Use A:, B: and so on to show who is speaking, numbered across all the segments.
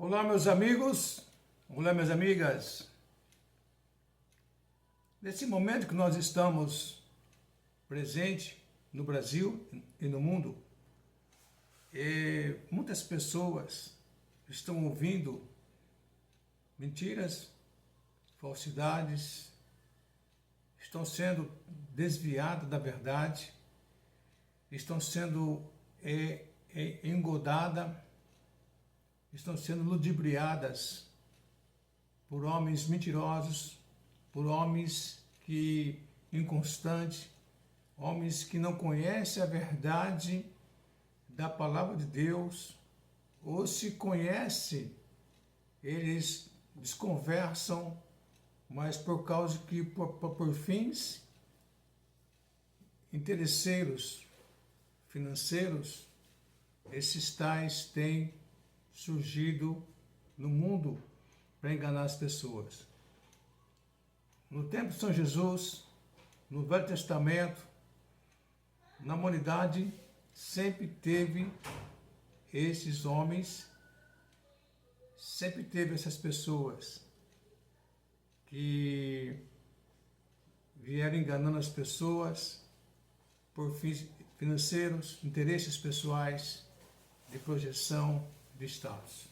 A: Olá, meus amigos, olá, minhas amigas. Nesse momento que nós estamos presentes no Brasil e no mundo, muitas pessoas estão ouvindo mentiras, falsidades, estão sendo desviadas da verdade, estão sendo engodadas, estão sendo ludibriadas por homens mentirosos, por homens inconstantes, homens que não conhecem a verdade da palavra de Deus, ou se conhecem, eles desconversam, mas por causa que por fins interesseiros, financeiros, esses tais têm surgido no mundo para enganar as pessoas. No tempo de São Jesus, no Velho Testamento, na humanidade, sempre teve esses homens, sempre teve essas pessoas que vieram enganando as pessoas por fins financeiros, interesses pessoais, de projeção de status.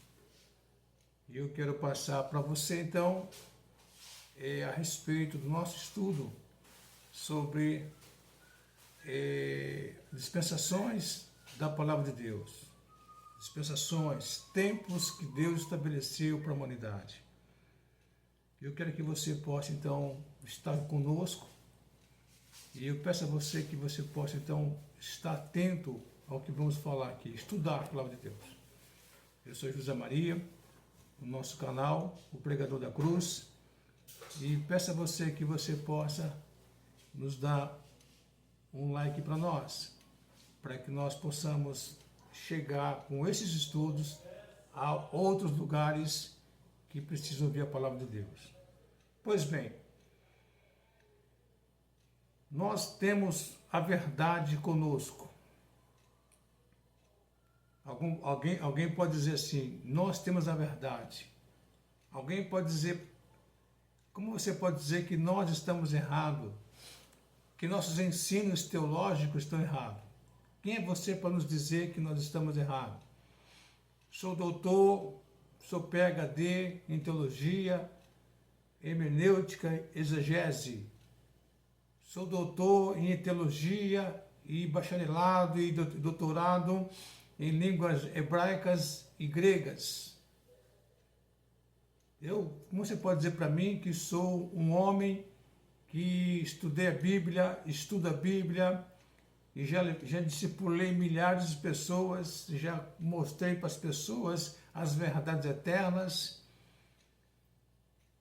A: E eu quero passar para você, então, a respeito do nosso estudo sobre dispensações da palavra de Deus. Dispensações, tempos que Deus estabeleceu para a humanidade. Eu quero que você possa, então, estar conosco. E eu peço a você que você possa, então, estar atento ao que vamos falar aqui, estudar a palavra de Deus. Eu sou José Maria, o nosso canal, o Pregador da Cruz, e peço a você que você possa nos dar um like para nós, para que nós possamos chegar com esses estudos a outros lugares que precisam ouvir a palavra de Deus. Pois bem, nós temos a verdade conosco. Alguém pode dizer assim, nós temos a verdade. Alguém pode dizer, como você pode dizer que nós estamos errados? Que nossos ensinos teológicos estão errados? Quem é você para nos dizer que nós estamos errados? Sou doutor, sou PhD em teologia, hermenêutica, exegese. Sou doutor em teologia e bacharelado e doutorado em línguas hebraicas e gregas. Como você pode dizer para mim que sou um homem que estudei a Bíblia, estudo a Bíblia, e já discipulei milhares de pessoas, já mostrei para as pessoas as verdades eternas.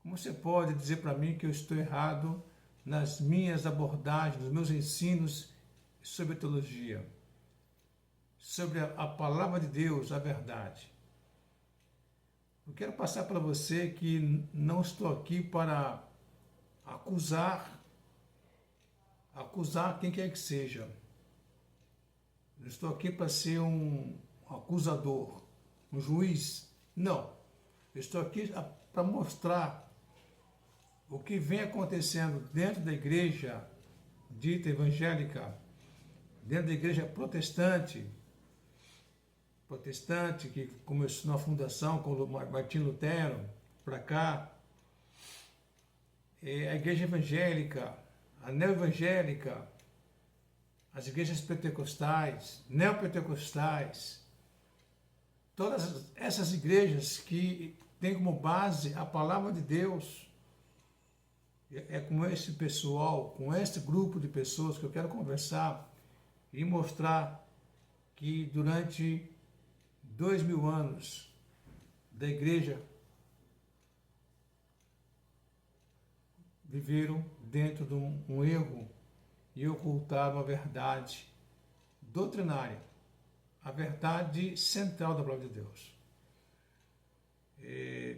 A: Como você pode dizer para mim que eu estou errado nas minhas abordagens, nos meus ensinos sobre teologia, sobre a palavra de Deus, a verdade? Eu quero passar para você que não estou aqui para acusar quem quer que seja. Eu estou aqui para ser um acusador, um juiz. Não. Eu estou aqui para mostrar o que vem acontecendo dentro da igreja dita evangélica, dentro da igreja protestante, que começou na fundação com Martim Lutero, para cá, a igreja evangélica, a neoevangélica, as igrejas pentecostais, neopentecostais, todas essas igrejas que têm como base a palavra de Deus. É com esse pessoal, com esse grupo de pessoas que eu quero conversar e mostrar que durante 2000 anos da igreja viveram dentro de um erro e ocultaram a verdade doutrinária, a verdade central da palavra de Deus.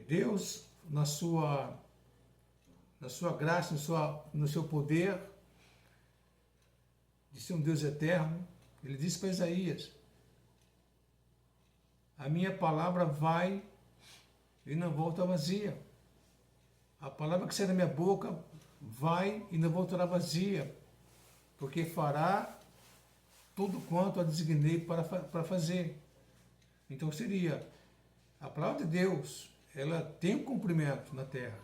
A: Deus, na sua graça, no seu poder de ser um Deus eterno, ele disse para Isaías: a minha palavra vai e não volta vazia. A palavra que sai da minha boca vai e não voltará vazia, porque fará tudo quanto a designei para fazer. Então seria, a palavra de Deus, ela tem um cumprimento na terra.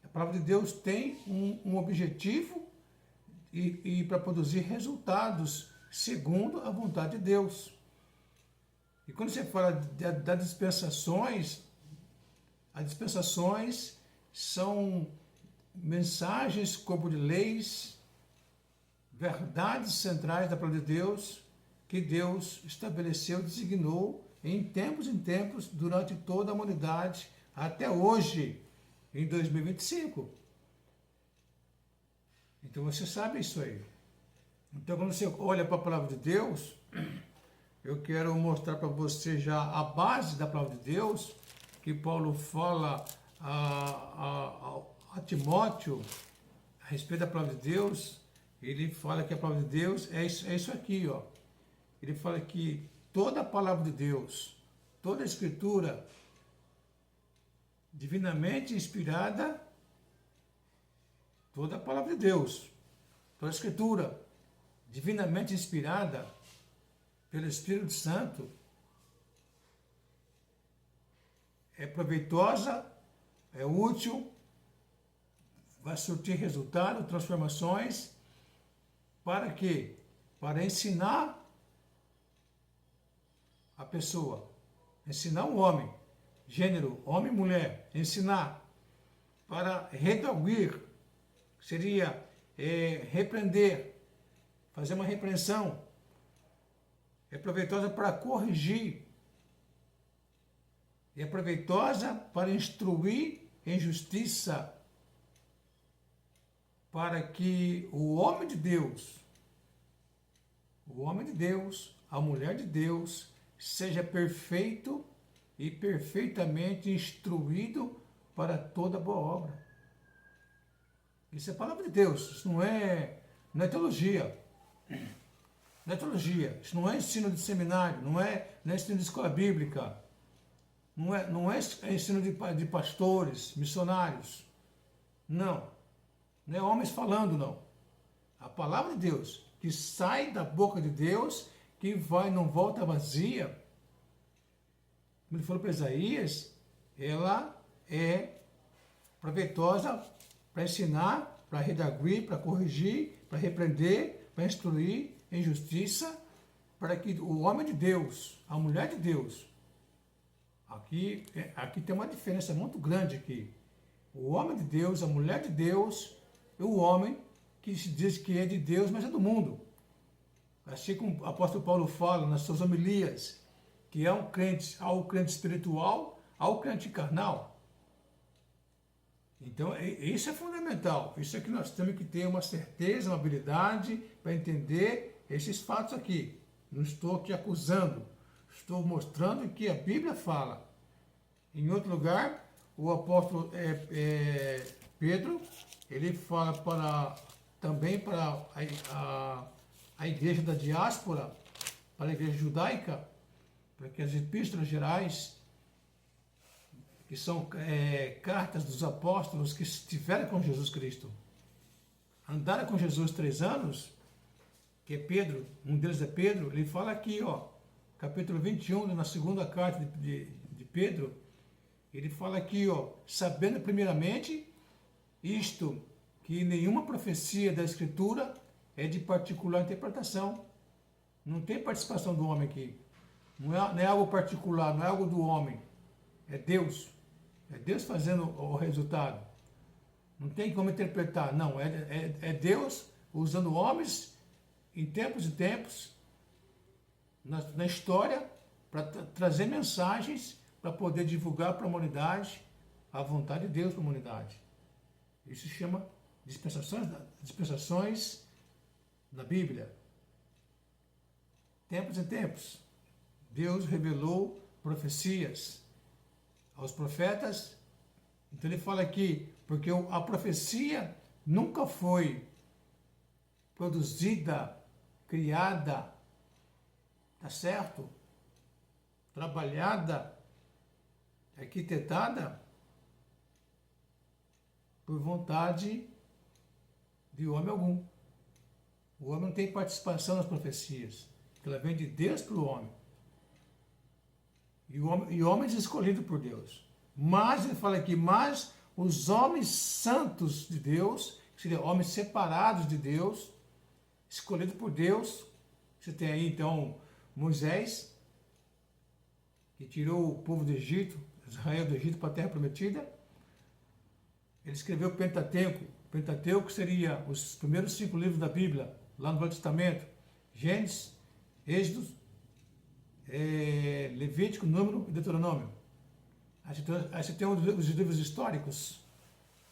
A: A palavra de Deus tem um objetivo e para produzir resultados segundo a vontade de Deus. E quando você fala das dispensações, as dispensações são mensagens, corpo de leis, verdades centrais da palavra de Deus, que Deus estabeleceu, designou em tempos, durante toda a humanidade, até hoje, em 2025. Então você sabe isso aí. Então quando você olha para a palavra de Deus, eu quero mostrar para você já a base da palavra de Deus, que Paulo fala a Timóteo a respeito da palavra de Deus. Ele fala que a palavra de Deus é isso aqui, ó. Ele fala que toda a palavra de Deus, toda a escritura divinamente inspirada, toda a palavra de Deus, toda a escritura divinamente inspirada pelo Espírito Santo é proveitosa, é útil, vai surtir resultado, transformações, para quê? Para ensinar a pessoa, ensinar o homem, gênero, homem e mulher, ensinar, para redarguir, seria repreender, fazer uma repreensão, é proveitosa para corrigir, é proveitosa para instruir em justiça, para que o homem de Deus, a mulher de Deus, seja perfeito e perfeitamente instruído para toda boa obra. Isso é a palavra de Deus, isso não é teologia. Não é teologia, isso não é ensino de seminário, não é ensino de escola bíblica, não é ensino de pastores, missionários. Não é homens falando, não. A palavra de Deus, que sai da boca de Deus, que não volta vazia. Como ele falou para Isaías, ela é proveitosa para ensinar, para redarguir, para corrigir, para repreender, para instruir em justiça, para que o homem de Deus, a mulher de Deus, aqui tem uma diferença muito grande aqui. O homem de Deus, a mulher de Deus, e o homem que se diz que é de Deus, mas é do mundo. Assim como o apóstolo Paulo fala nas suas homilias, que há o crente espiritual, há o crente carnal. Então, isso é fundamental. Isso é que nós temos que ter uma certeza, uma habilidade para entender esses fatos aqui. Não estou aqui acusando, estou mostrando que a Bíblia fala. Em outro lugar, o apóstolo Pedro, ele fala também para a igreja da diáspora, para a igreja judaica, para que as epístolas gerais, que são cartas dos apóstolos que estiveram com Jesus Cristo, andaram com Jesus 3 anos, que é Pedro, um deles é Pedro, ele fala aqui, ó, capítulo 21, na segunda carta de Pedro, ele fala aqui, ó, sabendo primeiramente isto, que nenhuma profecia da Escritura é de particular interpretação. Não tem participação do homem aqui. Não é algo particular, não é algo do homem. É Deus. É Deus fazendo o resultado. Não tem como interpretar. Não, é Deus usando homens em tempos, na história, para trazer mensagens, para poder divulgar para a humanidade a vontade de Deus para a humanidade. Isso se chama dispensações da Bíblia. Tempos em tempos, Deus revelou profecias aos profetas. Então ele fala aqui, porque a profecia nunca foi produzida, criada, tá certo? Trabalhada arquitetada por vontade de homem algum. O homem não tem participação nas profecias. Ela vem de Deus para o homem. E homens escolhidos por Deus. Mas, ele fala aqui, mas os homens santos de Deus, que seriam homens separados de Deus, escolhidos por Deus. Você tem aí, então, Moisés, que tirou o povo do Egito, Israel do Egito para a Terra Prometida. Ele escreveu o Pentateuco. O Pentateuco seria os primeiros 5 livros da Bíblia, lá no Velho Testamento. Gênesis, Êxodo, Levítico, Número e Deuteronômio. Aí você tem os livros históricos.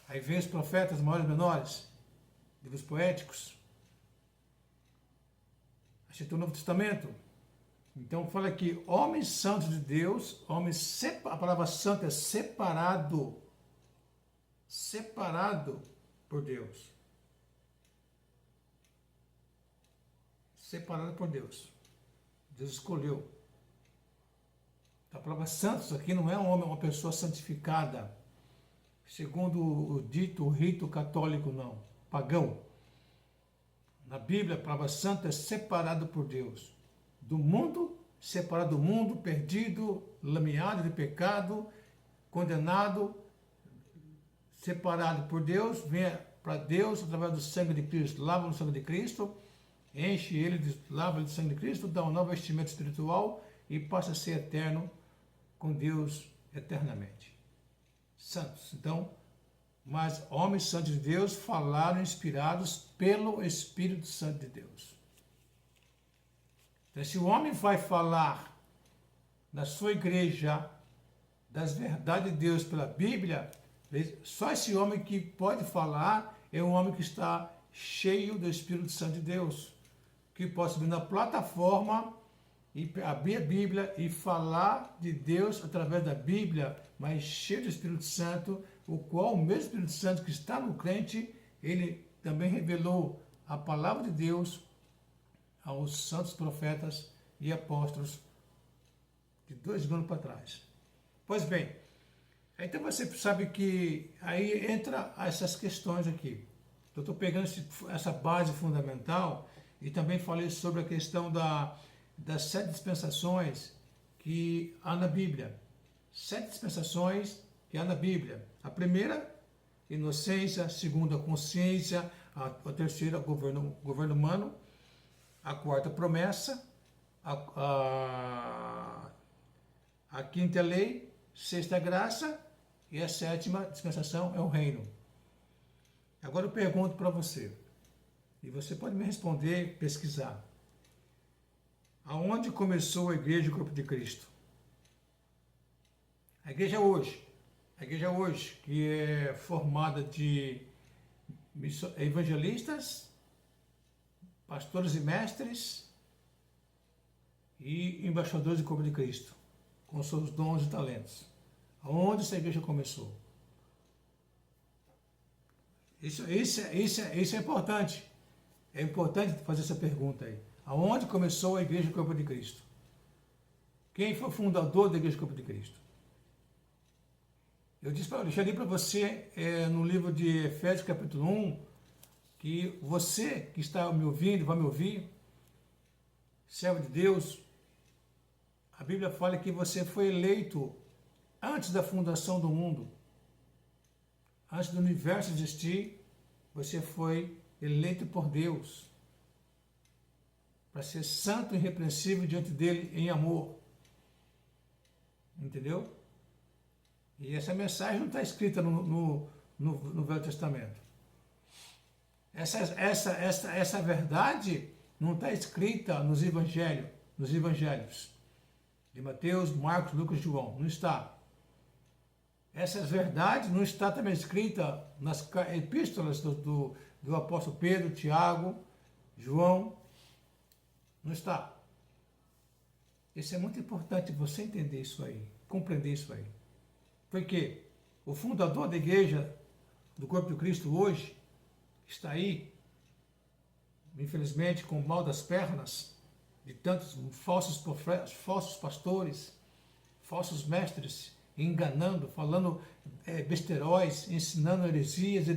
A: Aí vem os profetas maiores e menores, livros poéticos. Aí você tem o Novo Testamento. Então fala aqui, homens santos de Deus, a palavra santo é separado. Separado por Deus. Separado por Deus. Deus escolheu. A palavra santos aqui não é um homem, uma pessoa santificada, segundo o dito rito católico, não, pagão. Na Bíblia, a palavra santo é separado por Deus. Do mundo, separado do mundo, perdido, lameado de pecado, condenado, separado por Deus, vem para Deus através do sangue de Cristo, lava no sangue de Cristo, enche ele, lava ele do sangue de Cristo, dá um novo vestimento espiritual e passa a ser eterno com Deus eternamente. Santos. Então, mas homens santos de Deus falaram inspirados pelo Espírito Santo de Deus. Então, se o homem vai falar na sua igreja das verdades de Deus pela Bíblia, só esse homem que pode falar é um homem que está cheio do Espírito Santo de Deus, que pode subir na plataforma e abrir a Bíblia e falar de Deus através da Bíblia, mas cheio do Espírito Santo, o qual o mesmo Espírito Santo que está no crente, ele também revelou a palavra de Deus aos santos profetas e apóstolos de 2 mil anos para trás. Pois bem, então você sabe que aí entra essas questões aqui. Eu estou pegando essa base fundamental e também falei sobre a questão das 7 dispensações que há na Bíblia. 7 dispensações que há na Bíblia. A primeira, inocência. A segunda, consciência. A terceira, governo humano. A quarta, promessa. A quinta é lei. Sexta, graça. E a 7ª dispensação é o reino. Agora eu pergunto para você, e você pode me responder, pesquisar. Aonde começou a igreja do corpo de Cristo? A igreja hoje, que é formada de evangelistas, pastores e mestres e embaixadores do corpo de Cristo, com seus dons e talentos. Aonde essa igreja começou? Isso é importante. É importante fazer essa pergunta aí. Aonde começou a Igreja do Corpo de Cristo? Quem foi o fundador da Igreja do Corpo de Cristo? Eu já li para você no livro de Efésios, capítulo 1, que você que está me ouvindo, vai me ouvir, servo de Deus, a Bíblia fala que você foi eleito antes da fundação do mundo. Antes do universo existir, você foi eleito por Deus para ser santo e irrepreensível diante dele em amor. Entendeu? E essa mensagem não está escrita no Velho Testamento. Essa verdade não está escrita nos evangelhos de Mateus, Marcos, Lucas e João. Não está. Essas verdades não está também escrita nas epístolas do apóstolo Pedro, Tiago, João. Não está. Isso é muito importante você entender isso aí, compreender isso aí. Porque o fundador da igreja do corpo de Cristo hoje está aí, infelizmente, com o mal das pernas, de tantos falsos profetas, falsos pastores, falsos mestres enganando, falando besteróis, ensinando heresias,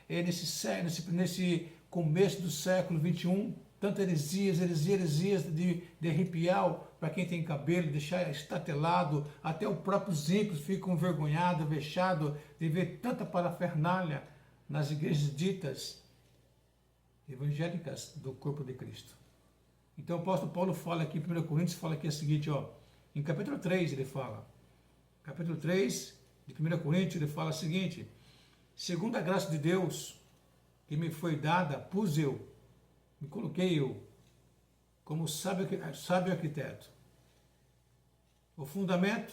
A: nesse começo do século XXI, tantas heresias de arrepiar para quem tem cabelo, deixar estatelado, até os próprios ímpios ficam envergonhados, vexados de ver tanta parafernália nas igrejas ditas evangélicas do corpo de Cristo. Então o apóstolo Paulo fala aqui, em 1 Coríntios, fala aqui o seguinte, em capítulo 3 ele fala, capítulo 3 de 1 Coríntios, ele fala o seguinte: segundo a graça de Deus que me foi dada, me coloquei eu, como sábio arquiteto. O fundamento,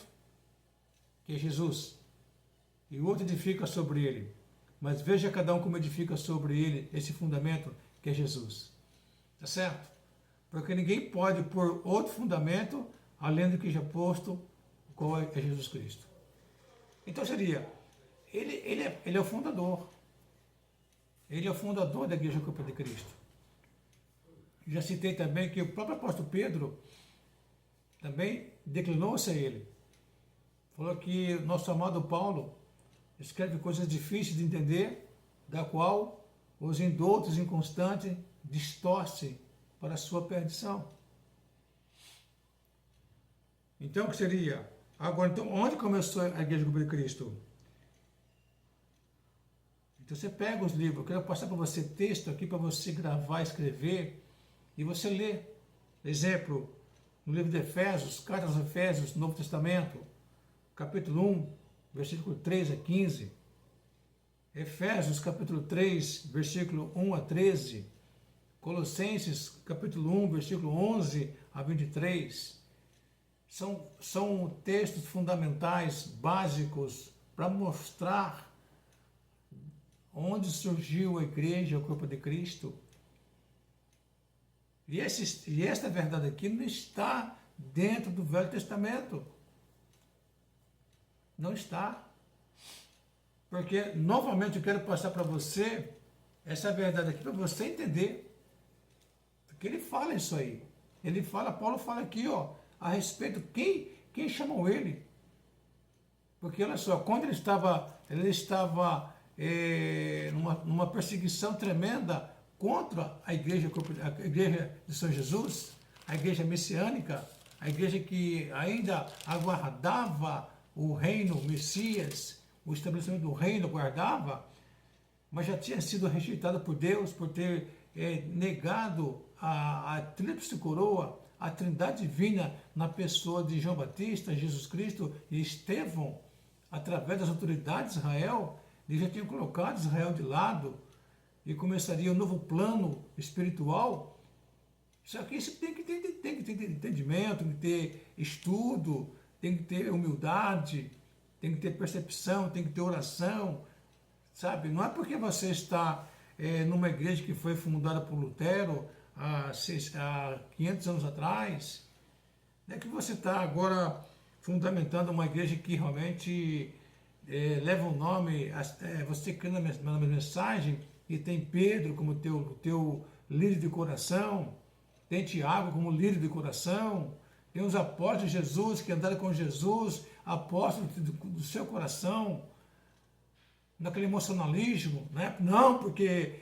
A: que é Jesus, e o outro edifica sobre ele. Mas veja cada um como edifica sobre ele esse fundamento, que é Jesus. Tá certo? Porque ninguém pode pôr outro fundamento além do que já posto, qual é Jesus Cristo. Então seria, ele é o fundador. Ele é o fundador da Igreja Corpo de Cristo. Já citei também que o próprio apóstolo Pedro também declinou-se a ele. Falou que nosso amado Paulo escreve coisas difíceis de entender, da qual os indoutos inconstantes distorcem para a sua perdição. Então, o que seria? Agora, então, onde começou a Igreja Corpo de Cristo? Então, você pega os livros, eu quero passar para você texto aqui, para você gravar, escrever, e você lê. Exemplo, no livro de Efésios, carta aos Efésios, Novo Testamento, capítulo 1, versículo 3 a 15. Efésios, capítulo 3, versículo 1 a 13. Colossenses, capítulo 1, versículo 11 a 23. São textos fundamentais, básicos, para mostrar onde surgiu a igreja, o corpo de Cristo. E esta verdade aqui não está dentro do Velho Testamento. Não está. Porque, novamente, eu quero passar para você essa verdade aqui, para você entender. Porque ele fala isso aí. Paulo fala aqui, a respeito de quem chamou ele. Porque, olha só, quando ele estava numa perseguição tremenda contra a igreja de São Jesus, a igreja messiânica, a igreja que ainda aguardava o reino, o Messias, o estabelecimento do reino aguardava, mas já tinha sido rejeitada por Deus por ter negado a tríplice coroa, a trindade divina na pessoa de João Batista, Jesus Cristo e Estevão, através das autoridades de Israel. Eles já tinham colocado Israel de lado e começaria um novo plano espiritual. Só que isso tem que ter entendimento, tem que ter estudo, tem que ter humildade, tem que ter percepção, tem que ter oração, sabe? Não é porque você está numa igreja que foi fundada por Lutero há 500 anos atrás, é que você está agora fundamentando uma igreja que realmente leva o nome, você crê na mensagem e tem Pedro como teu líder de coração, tem Tiago como líder de coração, tem os apóstolos de Jesus que andaram com Jesus, apóstolos do seu coração, naquele emocionalismo, né? Não, porque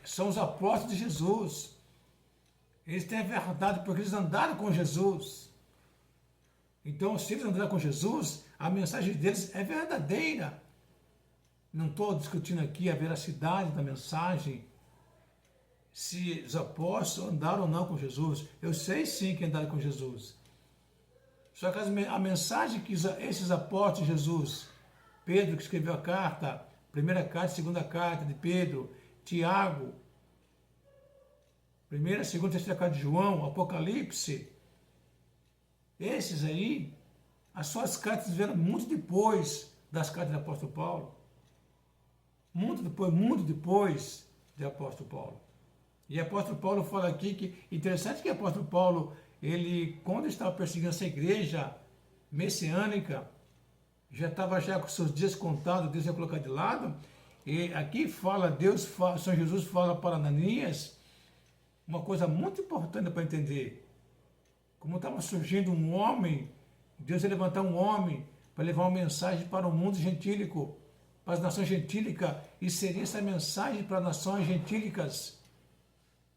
A: são os apóstolos de Jesus. Eles têm a verdade porque eles andaram com Jesus. Então, se eles andaram com Jesus, a mensagem deles é verdadeira. Não estou discutindo aqui a veracidade da mensagem, se os apóstolos andaram ou não com Jesus. Eu sei sim que andaram com Jesus. Só que a mensagem que esses apóstolos de Jesus, Pedro que escreveu a carta, primeira carta, segunda carta de Pedro, Tiago, primeira, segunda, terceira carta de João, Apocalipse, esses aí, as suas cartas vieram muito depois das cartas do apóstolo Paulo. Muito depois do apóstolo Paulo. E o apóstolo Paulo fala aqui que, interessante que o apóstolo Paulo, ele, quando estava perseguindo essa igreja messiânica, já estava com seus dias contados, Deus ia colocar de lado, e aqui fala, São Jesus fala para Ananias, uma coisa muito importante para entender, como estava surgindo um homem Deus ia levantar um homem para levar uma mensagem para o mundo gentílico, para as nações gentílicas, e seria essa mensagem para as nações gentílicas,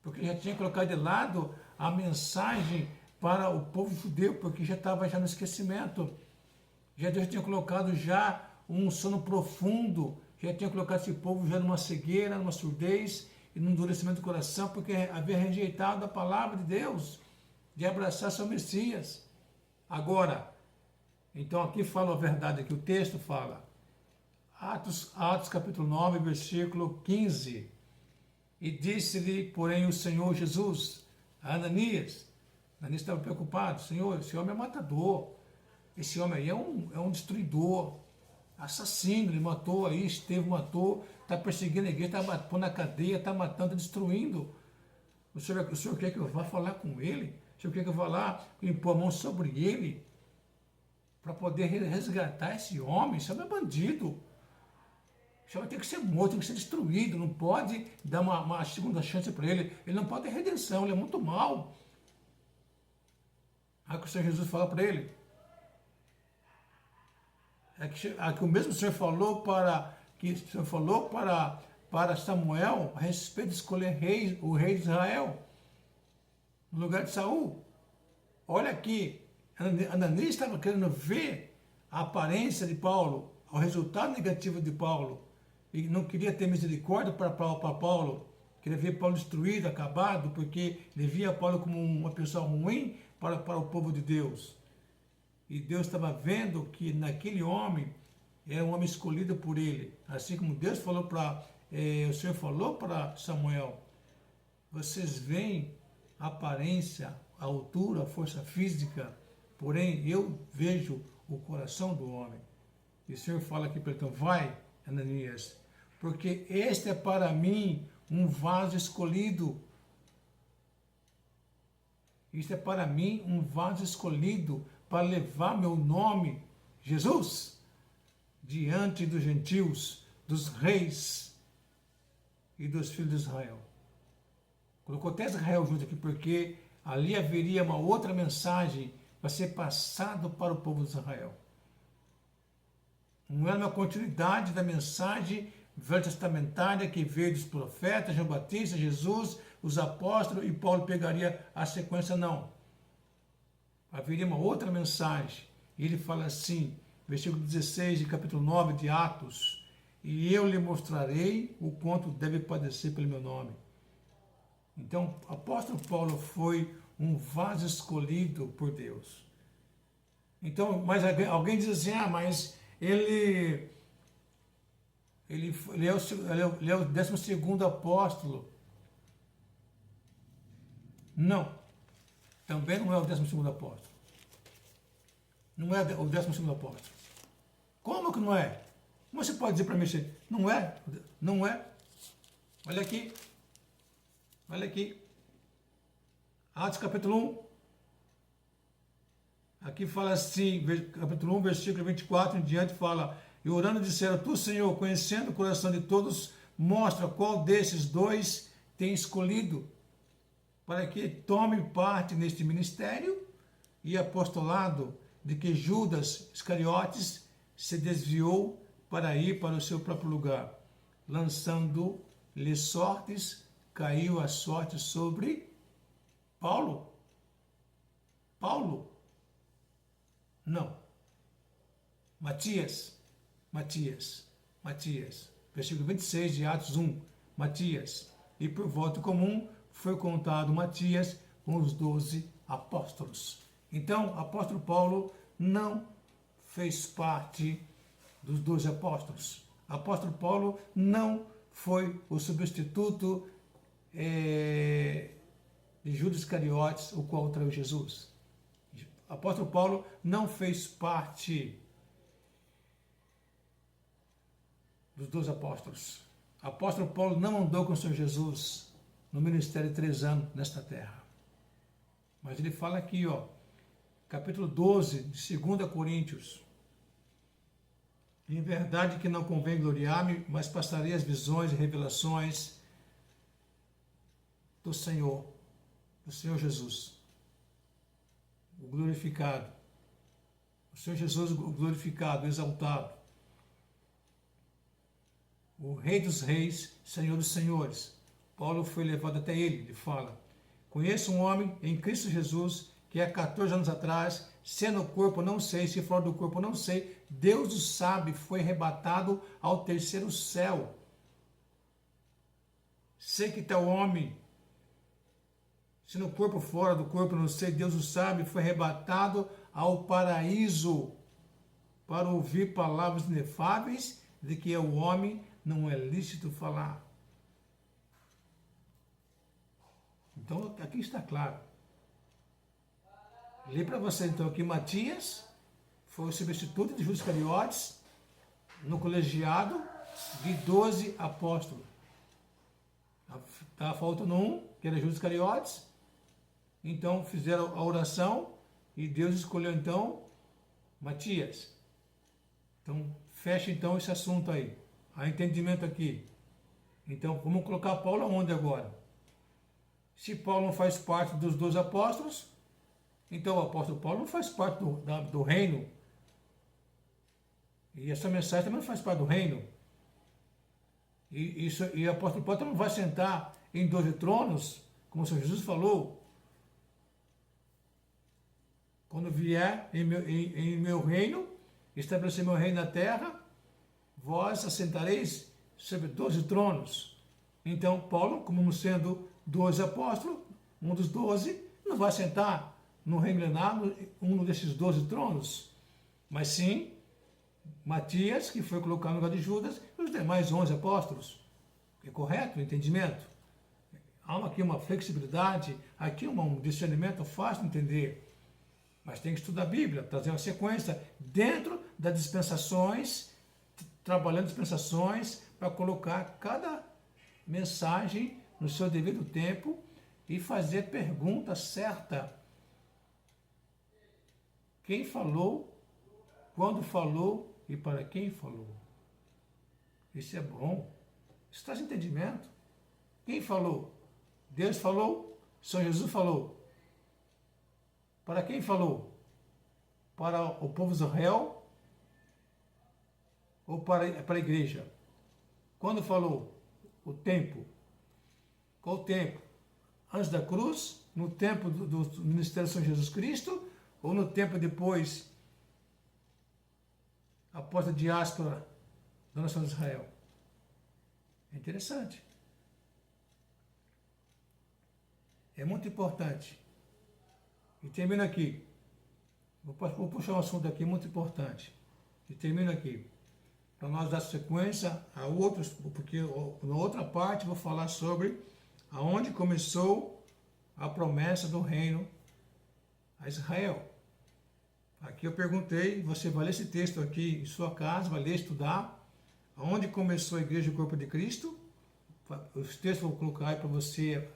A: porque já tinha colocado de lado a mensagem para o povo judeu, porque já estava já no esquecimento. Já Deus tinha colocado já um sono profundo, já tinha colocado esse povo já numa cegueira, numa surdez e num endurecimento do coração, porque havia rejeitado a palavra de Deus, de abraçar seu Messias. Agora, então aqui fala a verdade, que o texto fala, Atos capítulo 9, versículo 15, e disse-lhe, porém, o Senhor Jesus a Ananias estava preocupado, Senhor, esse homem é matador, esse homem aí é um destruidor, assassino, ele matou aí, Estevão matou, está perseguindo a igreja, está pondo na cadeia, está matando, destruindo. O senhor quer que eu vá falar com ele? O senhor quer que eu vá lá impor a mão sobre ele? Para poder resgatar esse homem? Esse homem é bandido. Esse homem tem que ser morto, tem que ser destruído, não pode dar uma segunda chance para ele. Ele não pode ter redenção, ele é muito mau. Aí que o Senhor Jesus fala para ele, que o mesmo Senhor falou para Samuel a respeito de escolher o rei de Israel no lugar de Saul. Olha aqui, Ananias estava querendo ver a aparência de Paulo, o resultado negativo de Paulo, e não queria ter misericórdia para Paulo, queria ver Paulo destruído, acabado, porque ele via Paulo como uma pessoa ruim para o povo de Deus. E Deus estava vendo que naquele homem era um homem escolhido por ele. Assim como Deus falou o Senhor falou para Samuel, vocês veem a aparência, a altura, a força física, porém eu vejo o coração do homem. E o Senhor fala aqui para ele, então, vai, Ananias, porque este é para mim um vaso escolhido. Isto é para mim um vaso escolhido para levar meu nome, Jesus, diante dos gentios, dos reis e dos filhos de Israel. Colocou até Israel junto aqui, porque ali haveria uma outra mensagem para ser passado para o povo de Israel. Não era uma continuidade da mensagem velho testamentária que veio dos profetas, João Batista, Jesus, os apóstolos, e Paulo pegaria a sequência, não. Haveria uma outra mensagem. E ele fala assim, versículo 16 de capítulo 9 de Atos, e eu lhe mostrarei o quanto deve padecer pelo meu nome. Então, o apóstolo Paulo foi um vaso escolhido por Deus. Então, mas alguém diz assim, mas ele é o 12º apóstolo. Não. Também não é o 12º apóstolo. Não é o 12º apóstolo. Como que não é? Como você pode dizer para mim assim, não é? Não é? Olha aqui. Olha aqui. Atos capítulo 1. Aqui fala assim, capítulo 1, versículo 24 em diante, fala, e orando disseram, tu, Senhor, conhecendo o coração de todos, mostra qual desses dois tem escolhido, para que tome parte neste ministério e apostolado de que Judas Iscariotes se desviou para ir para o seu próprio lugar, lançando-lhe sortes, caiu a sorte sobre Paulo. Paulo? Não. Matias. Versículo 26 de Atos 1. Matias. E por voto comum foi contado Matias com os 12 apóstolos. Então, o apóstolo Paulo não fez parte dos 12 apóstolos. O apóstolo Paulo não foi o substituto de Judas Iscariotes, o qual traiu Jesus. O apóstolo Paulo não fez parte dos 12 apóstolos. O apóstolo Paulo não andou com o Senhor Jesus no ministério de 3 anos nesta terra. Mas ele fala aqui, capítulo 12 de 2 Coríntios. Em verdade que não convém gloriar-me, mas passarei as visões e revelações do Senhor Jesus, o glorificado. Senhor Jesus glorificado, exaltado, o Rei dos Reis, Senhor dos Senhores. Paulo foi levado até ele, ele fala: conheço um homem em Cristo Jesus que há 14 anos atrás, se é no corpo, não sei, se fora do corpo, não sei, Deus o sabe, foi arrebatado ao terceiro céu. Sei que tal homem, se no corpo, fora do corpo, não sei, Deus o sabe, foi arrebatado ao paraíso para ouvir palavras inefáveis de que ao homem não é lícito falar. Então, aqui está claro. Li para você então que Matias foi o substituto de Judas Iscariotes no colegiado de 12 apóstolos. Estava faltando um, que era Judas Iscariotes. Então fizeram a oração e Deus escolheu então Matias. Então fecha então esse assunto aí. Há entendimento aqui. Então vamos colocar Paulo aonde agora? Se Paulo não faz parte dos 12 apóstolos, então o apóstolo Paulo não faz parte do reino. E essa mensagem também não faz parte do reino. E o apóstolo Paulo não vai sentar em 12 tronos, como o Senhor Jesus falou. Quando vier em meu reino, estabelecer meu reino na terra, vós assentareis sobre 12 tronos. Então Paulo, como sendo 12 apóstolos, um dos 12, não vai sentar no reino milenar, um desses 12 tronos, mas sim Matias, que foi colocado no lugar de Judas, e os demais 11 apóstolos. É correto o entendimento? Há aqui uma flexibilidade, aqui um discernimento fácil de entender, mas tem que estudar a Bíblia, trazer uma sequência dentro das dispensações, trabalhando dispensações para colocar cada mensagem no seu devido tempo e fazer pergunta certa. Quem falou, quando falou e para quem falou. Isso é bom. Isso traz entendimento. Quem falou? Deus falou? São Jesus falou. Para quem falou? Para o povo de Israel ou para a igreja? Quando falou? O tempo. Qual o tempo? Antes da cruz? No tempo do ministério de São Jesus Cristo? Ou no tempo depois, após a diáspora da nação de Israel? É interessante. É muito importante. E termino aqui. Vou puxar um assunto aqui muito importante. E termino aqui. Para nós dar sequência a outros, porque na outra parte vou falar sobre aonde começou a promessa do reino a Israel. Aqui eu perguntei, você vai ler esse texto aqui em sua casa, vai ler, estudar, aonde começou a igreja do corpo de Cristo. Os textos eu vou colocar aí para você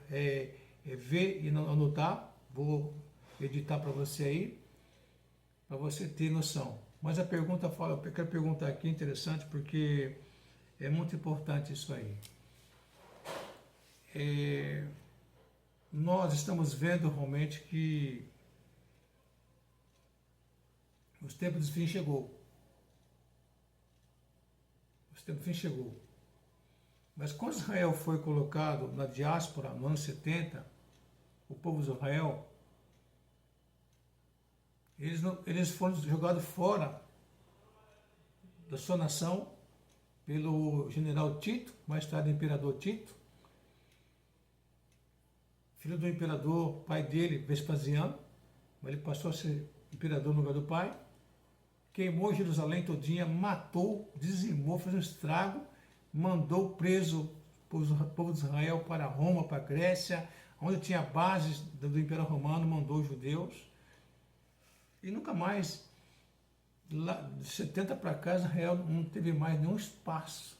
A: ver e anotar, vou editar para você aí, para você ter noção. Mas a pergunta fala, eu quero perguntar aqui, interessante, porque é muito importante isso aí. Nós estamos vendo realmente que os tempos do fim chegou. Os tempos do fim chegou. Mas quando Israel foi colocado na diáspora no ano 70, o povo de Israel, eles foram jogados fora da sua nação pelo general Tito, mais tarde imperador Tito, filho do imperador, pai dele, Vespasiano, mas ele passou a ser imperador no lugar do pai, queimou Jerusalém todinha, matou, dizimou, fez um estrago, mandou preso o povo de Israel para Roma, para a Grécia, onde tinha bases do Império Romano, mandou os judeus. E nunca mais, lá de 70 para cá, Israel não teve mais nenhum espaço.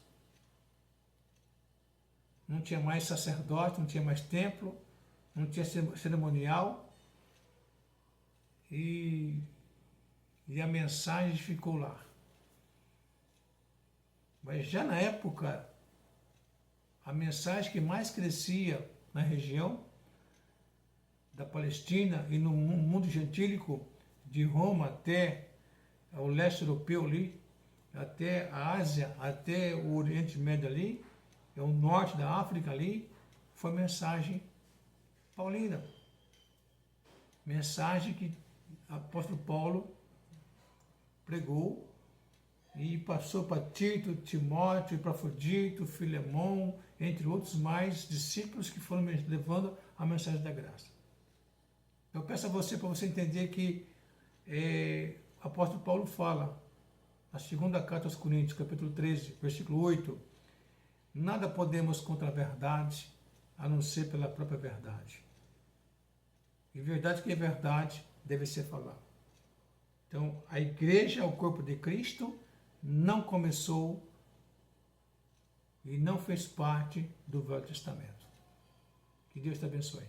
A: Não tinha mais sacerdote, não tinha mais templo, não tinha cerimonial. E a mensagem ficou lá. Mas já na época, a mensagem que mais crescia na região da Palestina e no mundo gentílico, de Roma até o leste europeu ali, até a Ásia, até o Oriente Médio ali, o norte da África ali, foi mensagem paulina. Mensagem que o apóstolo Paulo pregou e passou para Tito, Timóteo, Epafrodito, Filemão, entre outros mais discípulos que foram levando a mensagem da graça. Eu peço a você, para você entender que o apóstolo Paulo fala, na segunda carta aos Coríntios, capítulo 13, versículo 8, nada podemos contra a verdade, a não ser pela própria verdade. E verdade que é verdade deve ser falada. Então, a igreja, o corpo de Cristo, não começou e não fez parte do Velho Testamento. Que Deus te abençoe.